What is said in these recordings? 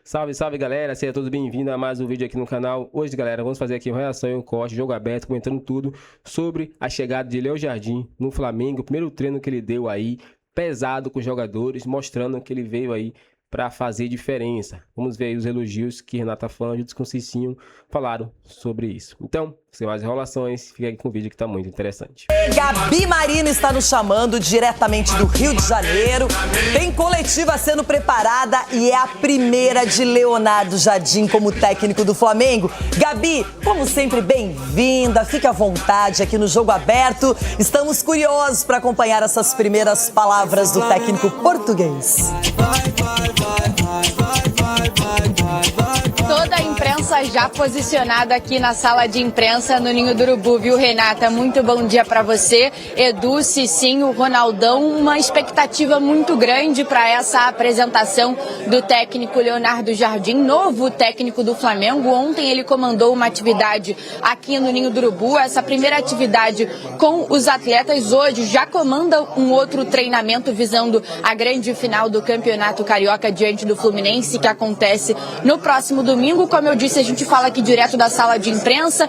Salve, salve galera, sejam todos bem-vindos a mais um vídeo aqui no canal. Hoje, galera, vamos fazer aqui uma reação e um corte, jogo aberto, comentando tudo sobre a chegada de Léo Jardim no Flamengo, o primeiro treino que ele deu aí, pesado com os jogadores, mostrando que ele veio aí para fazer diferença. Vamos ver aí os elogios que Renata Fã juntos com o Cicinho falaram sobre isso. Então, sem mais enrolações, fica aqui com o vídeo que tá muito interessante. Gabi Marino está nos chamando diretamente do Rio de Janeiro. Tem coletiva sendo preparada e é a primeira de Leonardo Jardim como técnico do Flamengo. Gabi, como sempre, bem-vinda. Fique à vontade aqui no Jogo Aberto. Estamos curiosos para acompanhar essas primeiras palavras do técnico português. Toda a imprensa já posicionada aqui na sala de imprensa no Ninho do Urubu, viu, Renata? Muito bom dia para você, Edu, Cicinho, Ronaldão. Uma expectativa muito grande para essa apresentação do técnico Leonardo Jardim, novo técnico do Flamengo. Ontem ele comandou uma atividade aqui no Ninho do Urubu, essa primeira atividade com os atletas. Hoje já comanda um outro treinamento visando a grande final do Campeonato Carioca diante do Fluminense, que acontece no próximo domingo. Como eu disse, a gente fala aqui direto da sala de imprensa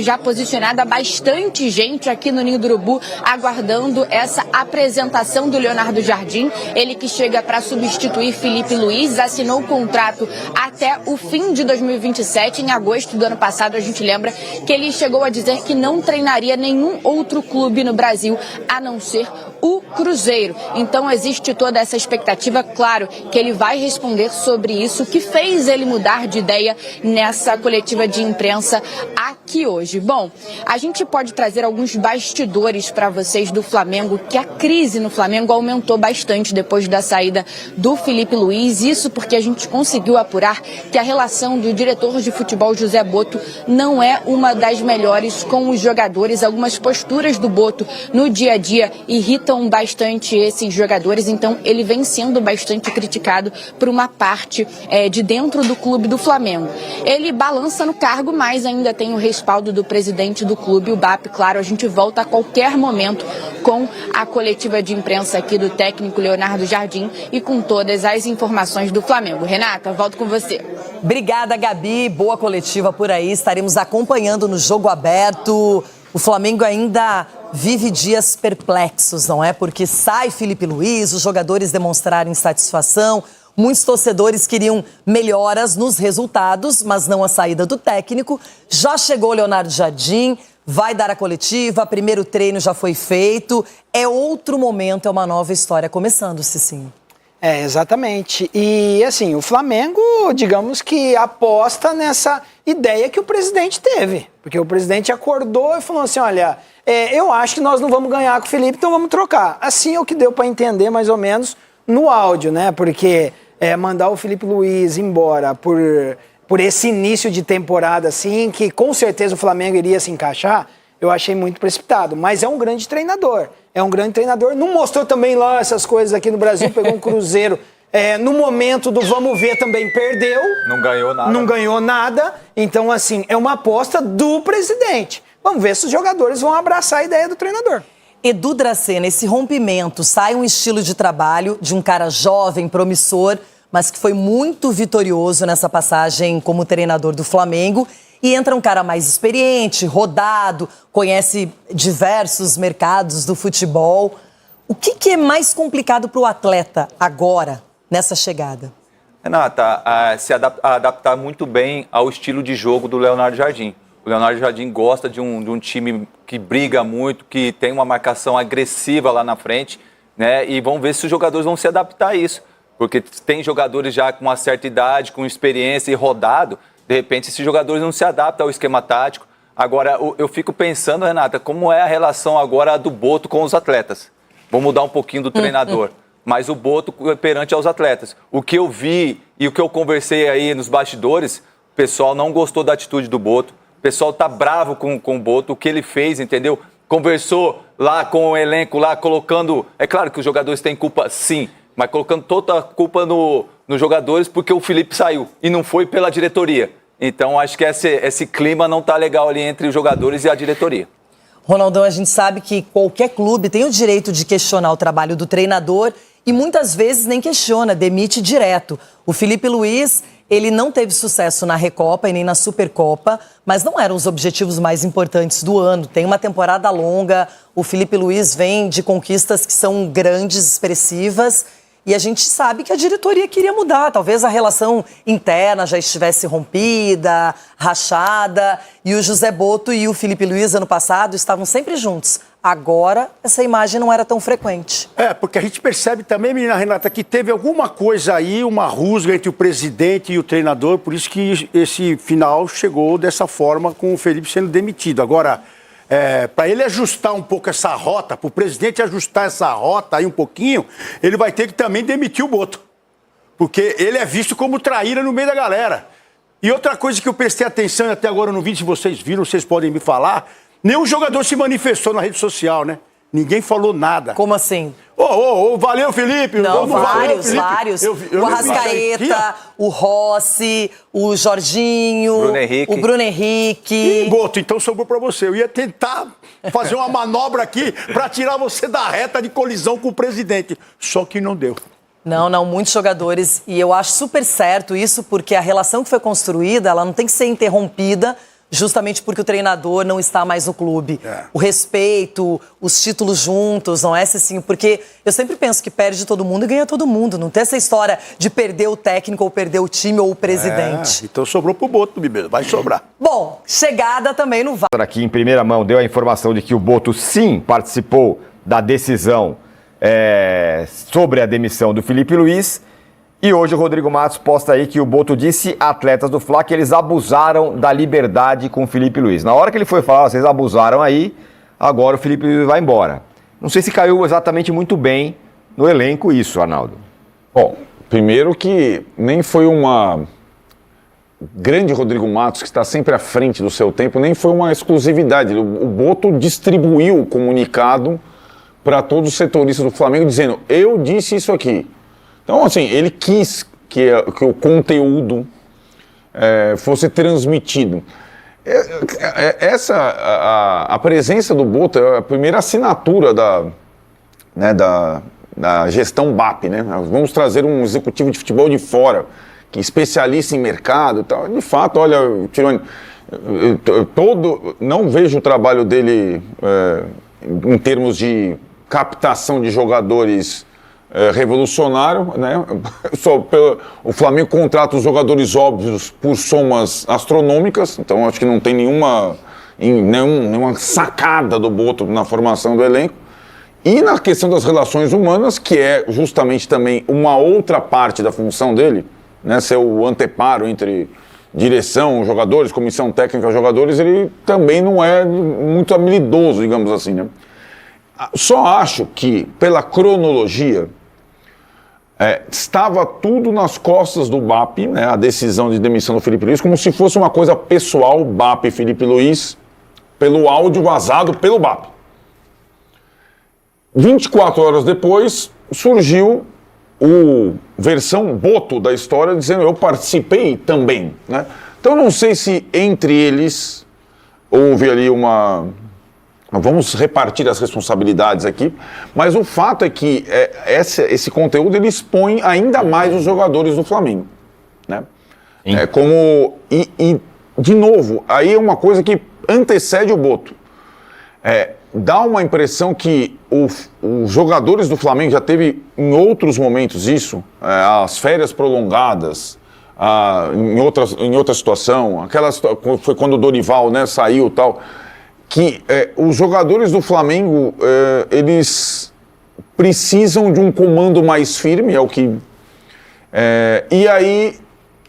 já posicionada, bastante gente aqui no Ninho do Urubu aguardando essa apresentação do Leonardo Jardim. Ele que chega para substituir Filipe Luiz, assinou o contrato até o fim de 2027. Em agosto do ano passado, a gente lembra que ele chegou a dizer que não treinaria nenhum outro clube no Brasil a não ser o Cruzeiro. Então existe toda essa expectativa, claro, que ele vai responder sobre isso, o que fez ele mudar de ideia nessa coletiva de imprensa aqui hoje. Bom, a gente pode trazer alguns bastidores para vocês do Flamengo, que a crise no Flamengo aumentou bastante depois da saída do Filipe Luiz. Isso porque a gente conseguiu apurar que a relação do diretor de futebol José Botto não é uma das melhores com os jogadores. Algumas posturas do Botto no dia a dia irritam bastante esses jogadores, então ele vem sendo bastante criticado por uma parte de dentro do clube do Flamengo. Ele balança no cargo, mas ainda tem o respaldo do presidente do clube, o BAP. Claro, a gente volta a qualquer momento com a coletiva de imprensa aqui do técnico Leonardo Jardim e com todas as informações do Flamengo. Renata, volto com você. Obrigada, Gabi. Boa coletiva por aí. Estaremos acompanhando no Jogo Aberto. O Flamengo ainda vive dias perplexos, não é? Porque sai Filipe Luiz, os jogadores demonstraram insatisfação. Muitos torcedores queriam melhoras nos resultados, mas não a saída do técnico. Já chegou o Leonardo Jardim, vai dar a coletiva, primeiro treino já foi feito. É outro momento, é uma nova história começando, Cicinho. Exatamente. E, assim, o Flamengo, digamos que aposta nessa ideia que o presidente teve. Porque o presidente acordou e falou assim, olha, eu acho que nós não vamos ganhar com o Felipe, então vamos trocar. Assim é o que deu para entender, mais ou menos, no áudio, né? Porque mandar o Filipe Luiz embora por esse início de temporada, assim, que com certeza o Flamengo iria se encaixar, eu achei muito precipitado. Mas é um grande treinador. É um grande treinador. Não mostrou também lá essas coisas aqui no Brasil, pegou um Cruzeiro. No momento do vamos ver também perdeu. Não ganhou nada. Não ganhou nada. Então, assim, é uma aposta do presidente. Vamos ver se os jogadores vão abraçar a ideia do treinador. Edu Dracena, esse rompimento, sai um estilo de trabalho de um cara jovem, promissor, mas que foi muito vitorioso nessa passagem como treinador do Flamengo. E entra um cara mais experiente, rodado, conhece diversos mercados do futebol. O que é mais complicado para o atleta agora, nessa chegada? Renata, se adaptar muito bem ao estilo de jogo do Leonardo Jardim. O Leonardo Jardim gosta de um time que briga muito, que tem uma marcação agressiva lá na frente, né? E vamos ver se os jogadores vão se adaptar a isso. Porque tem jogadores já com uma certa idade, com experiência e rodado. De repente, esses jogadores não se adaptam ao esquema tático. Agora, eu fico pensando, Renata, como é a relação agora do Botto com os atletas. Vou mudar um pouquinho do treinador. Mas o Botto perante aos atletas. O que eu vi e o que eu conversei aí nos bastidores, o pessoal não gostou da atitude do Botto. O pessoal tá bravo com o Botto, o que ele fez, entendeu? Conversou lá com o elenco, lá colocando... É claro que os jogadores têm culpa, sim, mas colocando toda a culpa nos jogadores porque o Felipe saiu e não foi pela diretoria. Então, acho que esse clima não tá legal ali entre os jogadores e a diretoria. Ronaldão, a gente sabe que qualquer clube tem o direito de questionar o trabalho do treinador e muitas vezes nem questiona, demite direto. O Felipe Luiz, ele não teve sucesso na Recopa e nem na Supercopa, mas não eram os objetivos mais importantes do ano. Tem uma temporada longa, o Felipe Luiz vem de conquistas que são grandes, expressivas, e a gente sabe que a diretoria queria mudar. Talvez a relação interna já estivesse rompida, rachada, e o José Botto e o Felipe Luiz, ano passado, estavam sempre juntos. Agora, essa imagem não era tão frequente. Porque a gente percebe também, menina Renata, que teve alguma coisa aí, uma rusga entre o presidente e o treinador, por isso que esse final chegou dessa forma, com o Felipe sendo demitido. Agora, para ele ajustar um pouco essa rota, para o presidente ajustar essa rota aí um pouquinho, ele vai ter que também demitir o Botto. Porque ele é visto como traíra no meio da galera. E outra coisa que eu prestei atenção, e até agora eu não vi, se vocês viram, vocês podem me falar, nenhum jogador se manifestou na rede social, né? Ninguém falou nada. Como assim? Valeu, Felipe. Não, valeu, vários. O Arrascaeta, o Rossi, o Jorginho, o Bruno Henrique. E Botto, então sobrou pra você. Eu ia tentar fazer uma manobra aqui pra tirar você da reta de colisão com o presidente. Só que não deu. Não, muitos jogadores. E eu acho super certo isso, porque a relação que foi construída, ela não tem que ser interrompida justamente porque o treinador não está mais no clube. O respeito, os títulos juntos, não é assim? Porque eu sempre penso que perde todo mundo e ganha todo mundo. Não tem essa história de perder o técnico ou perder o time ou o presidente. Então sobrou pro Botto, Bebê. Vai sobrar. Bom, chegada também no VAR. Aqui em primeira mão deu a informação de que o Botto sim participou da decisão sobre a demissão do Felipe Luiz. E hoje o Rodrigo Matos posta aí que o Botto disse a atletas do Fla que eles abusaram da liberdade com o Felipe Luiz. Na hora que ele foi falar, vocês abusaram aí, agora o Felipe Luiz vai embora. Não sei se caiu exatamente muito bem no elenco isso, Arnaldo. Bom, primeiro que nem foi uma grande Rodrigo Matos, que está sempre à frente do seu tempo, nem foi uma exclusividade. O Botto distribuiu o comunicado para todos os setoristas do Flamengo dizendo, eu disse isso aqui. Então, assim, ele quis que o conteúdo fosse transmitido. A presença do Botto é a primeira assinatura da gestão BAP, né? Vamos trazer um executivo de futebol de fora, que é especialista em mercado e tal. De fato, olha, Tironi, não vejo o trabalho dele em termos de captação de jogadores revolucionário, né? O Flamengo contrata os jogadores óbvios por somas astronômicas, então acho que não tem nenhuma sacada do Botto na formação do elenco. E na questão das relações humanas, que é justamente também uma outra parte da função dele, né? Ser o anteparo entre direção, jogadores, comissão técnica, jogadores, ele também não é muito habilidoso, digamos assim, né? Só acho que, pela cronologia, estava tudo nas costas do BAP, né, a decisão de demissão do Felipe Luiz, como se fosse uma coisa pessoal, BAP e Felipe Luiz, pelo áudio vazado pelo BAP. 24 horas depois, surgiu o versão Botto da história, dizendo eu participei também, né? Então não sei se entre eles houve ali vamos repartir as responsabilidades aqui, mas o fato é que esse conteúdo ele expõe ainda mais os jogadores do Flamengo, né? De novo, aí é uma coisa que antecede o Botto. Dá uma impressão que os jogadores do Flamengo já teve em outros momentos isso, as férias prolongadas, em outra situação, foi quando o Dorival, né, saiu e tal, que os jogadores do Flamengo, eles precisam de um comando mais firme, e aí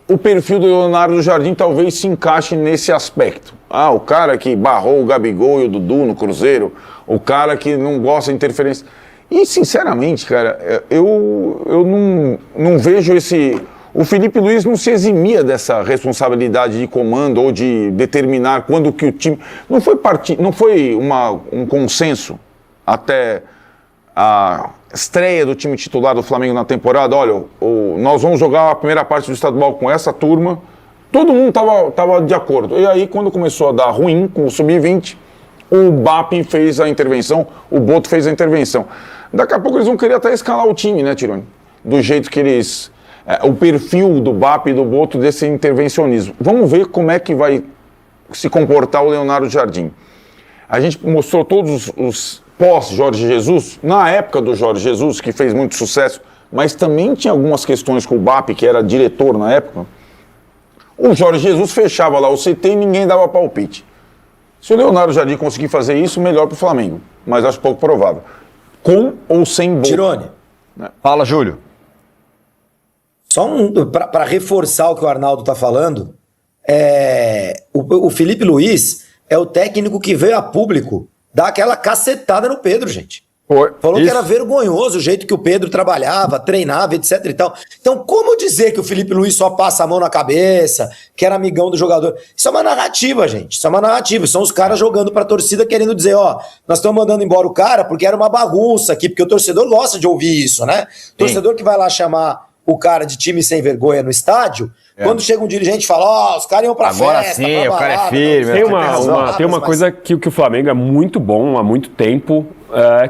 o perfil do Leonardo Jardim talvez se encaixe nesse aspecto. O cara que barrou o Gabigol e o Dudu no Cruzeiro, o cara que não gosta de interferência. E, sinceramente, cara, eu não vejo O Felipe Luiz não se eximia dessa responsabilidade de comando ou de determinar quando que o time... Não foi um consenso até a estreia do time titular do Flamengo na temporada. Olha, nós vamos jogar a primeira parte do estadual com essa turma. Todo mundo estava de acordo. E aí, quando começou a dar ruim com o Sub-20, o BAP fez a intervenção, o Botto fez a intervenção. Daqui a pouco eles vão querer até escalar o time, né, Tironi? Do jeito que eles... o perfil do BAP e do Boto desse intervencionismo. Vamos ver como é que vai se comportar o Leonardo Jardim. A gente mostrou todos os pós-Jorge Jesus, na época do Jorge Jesus, que fez muito sucesso, mas também tinha algumas questões com o BAP, que era diretor na época. O Jorge Jesus fechava lá o CT e ninguém dava palpite. Se o Leonardo Jardim conseguir fazer isso, melhor para o Flamengo, mas acho pouco provável. Com ou sem Boto. Tirone. Fala, Júlio. Só para reforçar o que o Arnaldo está falando, o Felipe Luiz é o técnico que veio a público dar aquela cacetada no Pedro, gente. Falou que era vergonhoso o jeito que o Pedro trabalhava, treinava, etc e tal. Então, como dizer que o Felipe Luiz só passa a mão na cabeça, que era amigão do jogador? Isso é uma narrativa, gente. Isso é uma narrativa. São os caras jogando pra torcida querendo dizer, ó, nós estamos mandando embora o cara porque era uma bagunça aqui, porque o torcedor gosta de ouvir isso, né? O torcedor que vai lá chamar o cara de time sem vergonha no estádio, quando chega um dirigente e fala, ó, os caras iam pra Agora festa, sim, pra o cara é balada, firme. Tem uma coisa que o Flamengo é muito bom há muito tempo,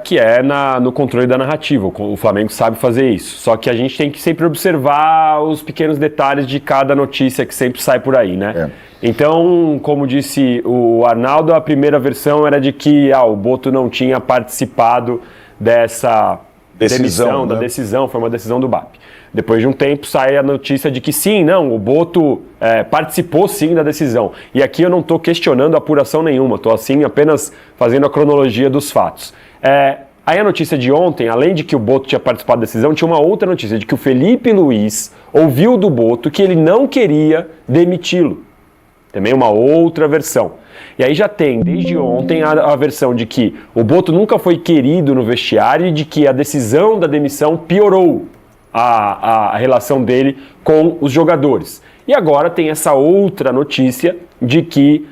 que é no controle da narrativa. O Flamengo sabe fazer isso. Só que a gente tem que sempre observar os pequenos detalhes de cada notícia que sempre sai por aí, né? Então, como disse o Arnaldo, a primeira versão era de que o Boto não tinha participado dessa demissão, da decisão, foi uma decisão do BAP. Depois de um tempo sai a notícia de que sim, não, o Boto participou sim da decisão. E aqui eu não estou questionando apuração nenhuma, estou assim apenas fazendo a cronologia dos fatos. Aí a notícia de ontem, além de que o Boto tinha participado da decisão, tinha uma outra notícia de que o Felipe Luiz ouviu do Boto que ele não queria demiti-lo. Também uma outra versão. E aí já tem, desde ontem, a versão de que o Boto nunca foi querido no vestiário e de que a decisão da demissão piorou a relação dele com os jogadores. E agora tem essa outra notícia de que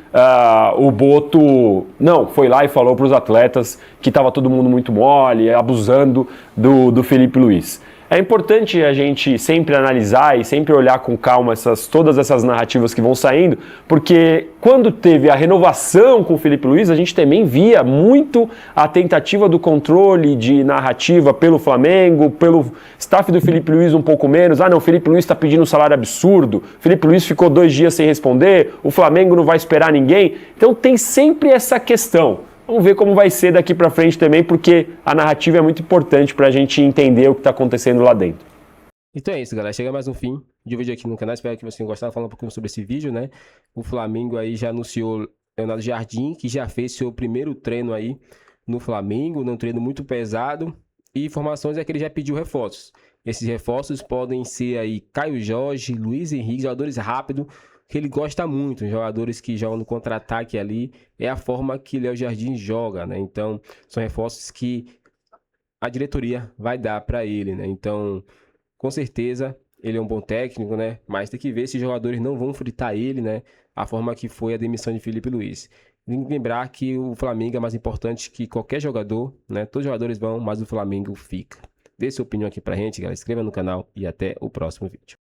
o Boto foi lá e falou para os atletas que estava todo mundo muito mole, abusando do Felipe Luiz. É importante a gente sempre analisar e sempre olhar com calma todas essas narrativas que vão saindo, porque quando teve a renovação com o Felipe Luiz, a gente também via muito a tentativa do controle de narrativa pelo Flamengo, pelo staff do Felipe Luiz um pouco menos. O Felipe Luiz está pedindo um salário absurdo, o Felipe Luiz ficou 2 dias sem responder, o Flamengo não vai esperar ninguém. Então tem sempre essa questão. Vamos ver como vai ser daqui pra frente também, porque a narrativa é muito importante pra gente entender o que tá acontecendo lá dentro. Então é isso, galera. Chega mais um fim de vídeo aqui no canal. Espero que vocês tenham gostado. Falando um pouquinho sobre esse vídeo, né? O Flamengo aí já anunciou Leonardo Jardim, que já fez seu primeiro treino aí no Flamengo, um treino muito pesado. E informações é que ele já pediu reforços. Esses reforços podem ser aí Caio Jorge, Luiz Henrique, jogadores rápidos, que ele gosta muito, jogadores que jogam no contra-ataque ali, é a forma que Léo Jardim joga, né? Então, são reforços que a diretoria vai dar para ele, né? Então, com certeza, ele é um bom técnico, né? Mas tem que ver se os jogadores não vão fritar ele, né? A forma que foi a demissão de Felipe Luiz. Tem que lembrar que o Flamengo é mais importante que qualquer jogador, né? Todos os jogadores vão, mas o Flamengo fica. Dê sua opinião aqui pra gente, galera. Inscreva no canal e até o próximo vídeo.